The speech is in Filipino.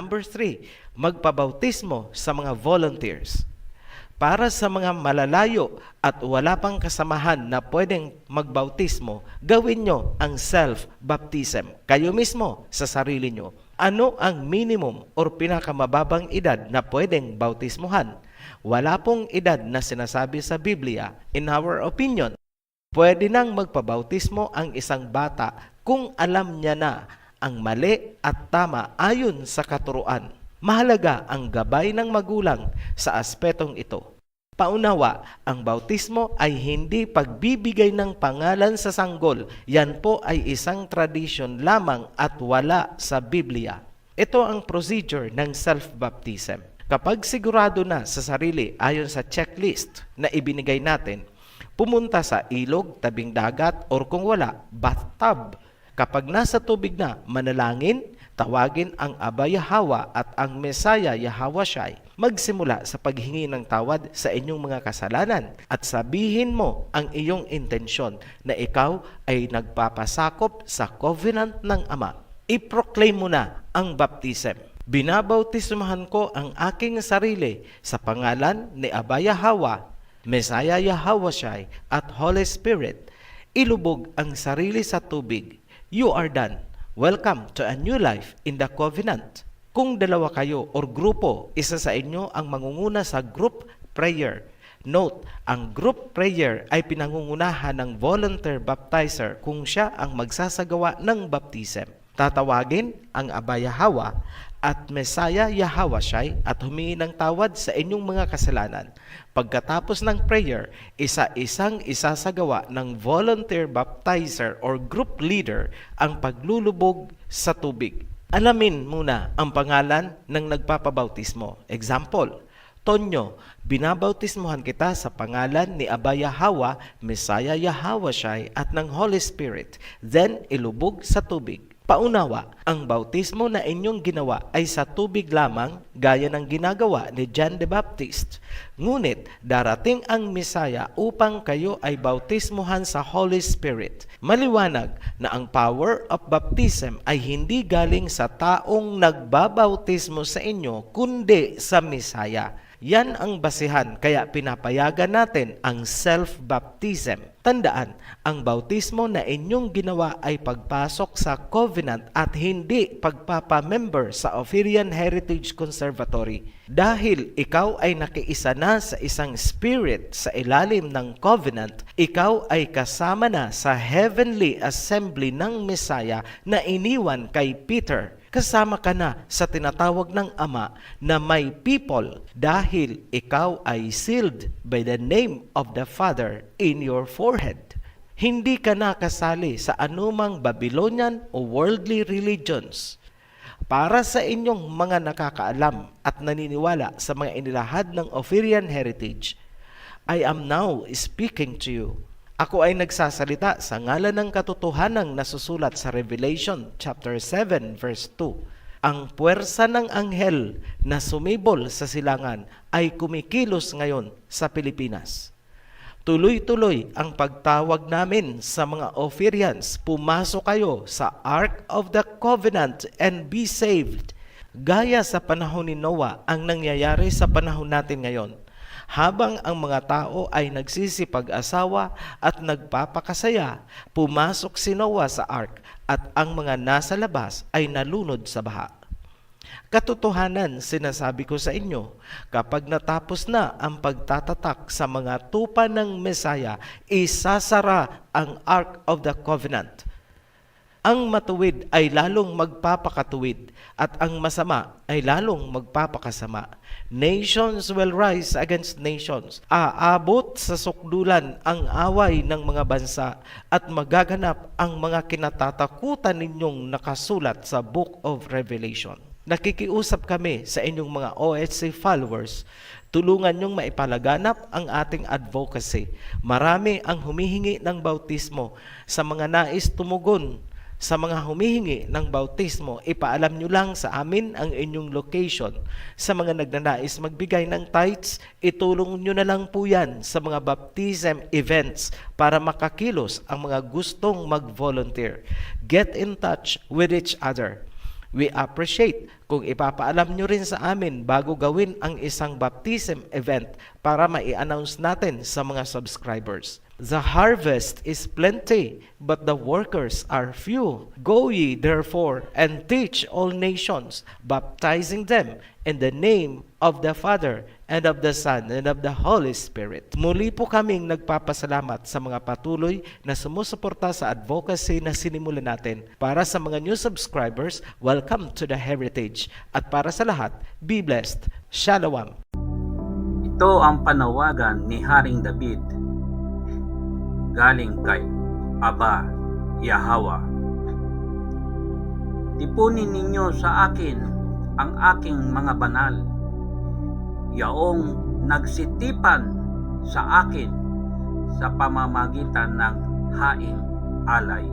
number 3, magpabautismo sa mga volunteers. Para sa mga malalayo at wala pang kasamahan na pwedeng magbautismo, gawin nyo ang self-baptism. Kayo mismo sa sarili nyo. Ano ang minimum or pinakamababang edad na pwedeng bautismuhan? Wala pong edad na sinasabi sa Biblia. In our opinion, pwede nang magpabautismo ang isang bata kung alam niya na ang mali at tama ayon sa katuruan. Mahalaga ang gabay ng magulang sa aspetong ito. Paunawa, ang bautismo ay hindi pagbibigay ng pangalan sa sanggol. Yan po ay isang tradisyon lamang at wala sa Biblia. Ito ang procedure ng self-baptism. Kapag sigurado na sa sarili ayon sa checklist na ibinigay natin, pumunta sa ilog, tabing dagat, or kung wala, bathtub. Kapag nasa tubig na, manalangin, tawagin ang Aba Yahweh at ang Mesaya Yahweh Shai. Magsimula sa paghingi ng tawad sa inyong mga kasalanan at sabihin mo ang iyong intensyon na ikaw ay nagpapasakop sa covenant ng Ama. I-proclaim mo na ang baptism. Binabautismahan ko ang aking sarili sa pangalan ni Aba Yahweh, Mesaya Yahweh Shai at Holy Spirit. Ilubog ang sarili sa tubig. You are done. Welcome to a new life in the covenant. Kung dalawa kayo or grupo, isa sa inyo ang mangunguna sa group prayer. Note, ang group prayer ay pinangungunahan ng volunteer baptizer kung siya ang magsasagawa ng baptism. Tatawagin ang Aba Yahweh at Mesaya Yahweh Shai at humingi ng tawad sa inyong mga kasalanan. Pagkatapos ng prayer, isa-isang isasagawa ng volunteer baptizer or group leader ang paglulubog sa tubig. Alamin muna ang pangalan ng nagpapabautismo. Example, Tonyo, binabautismohan kita sa pangalan ni Aba Yahweh, Mesaya Yahweh Shai at ng Holy Spirit. Then, ilubog sa tubig. Paunawa, ang bautismo na inyong ginawa ay sa tubig lamang gaya ng ginagawa ni John the Baptist. Ngunit darating ang Mesaya upang kayo ay bautismohan sa Holy Spirit. Maliwanag na ang power of baptism ay hindi galing sa taong nagbabautismo sa inyo kundi sa Mesaya. Yan ang basihan kaya pinapayagan natin ang self-baptism. Tandaan, ang bautismo na inyong ginawa ay pagpasok sa covenant at hindi pagpapamember sa Ophirian Heritage Conservatory. Dahil ikaw ay nakiisa na sa isang spirit sa ilalim ng covenant, ikaw ay kasama na sa heavenly assembly ng Messiah na iniwan kay Peter. Kasama ka na sa tinatawag ng Ama na may people dahil ikaw ay sealed by the name of the Father in your forehead. Hindi ka na kasali sa anumang Babylonian o worldly religions. Para sa inyong mga nakakaalam at naniniwala sa mga inilahad ng Ophirian heritage, I am now speaking to you. Ako ay nagsasalita sa ngalan ng katotohanang nasusulat sa Revelation chapter 7 verse 2. Ang puwersa ng anghel na sumibol sa silangan ay kumikilos ngayon sa Pilipinas. Tuloy-tuloy ang pagtawag namin sa mga Ophirians, pumasok kayo sa Ark of the Covenant and be saved. Gaya sa panahon ni Noah ang nangyayari sa panahon natin ngayon. Habang ang mga tao ay nagsisipag-asawa at nagpapakasaya, pumasok si Noah sa ark at ang mga nasa labas ay nalunod sa baha. Katotohanan, sinasabi ko sa inyo, kapag natapos na ang pagtatatak sa mga tupa ng Mesaya, isasara ang Ark of the Covenant. Ang matuwid ay lalong magpapakatuwid at ang masama ay lalong magpapakasama. Nations will rise against nations. Aabot sa sukdulan ang away ng mga bansa at magaganap ang mga kinatatakutan ninyong nakasulat sa Book of Revelation. Nakikiusap kami sa inyong mga OHC followers. Tulungan niyong maipalaganap ang ating advocacy. Marami ang humihingi ng bautismo. Sa mga nais tumugon sa mga humihingi ng bautismo, ipaalam nyo lang sa amin ang inyong location. Sa mga nagnanais magbigay ng tithes, itulong nyo na lang po yan sa mga baptism events para makakilos ang mga gustong mag-volunteer. Get in touch with each other. We appreciate kung ipapaalam nyo rin sa amin bago gawin ang isang baptism event para mai-announce natin sa mga subscribers. The harvest is plenty, but the workers are few. Go ye therefore and teach all nations, baptizing them in the name of the Father and of the Son and of the Holy Spirit. Muli po kaming nagpapasalamat sa mga patuloy na sumusuporta sa advocacy na sinimulan natin. Para sa mga new subscribers, welcome to the Heritage. At para sa lahat, be blessed. Shalom. Ito ang panawagan ni Haring David galing kay Aba Yahweh. Tipunin ninyo sa akin ang aking mga banal, yaong nagsitipan sa akin sa pamamagitan ng haing alay.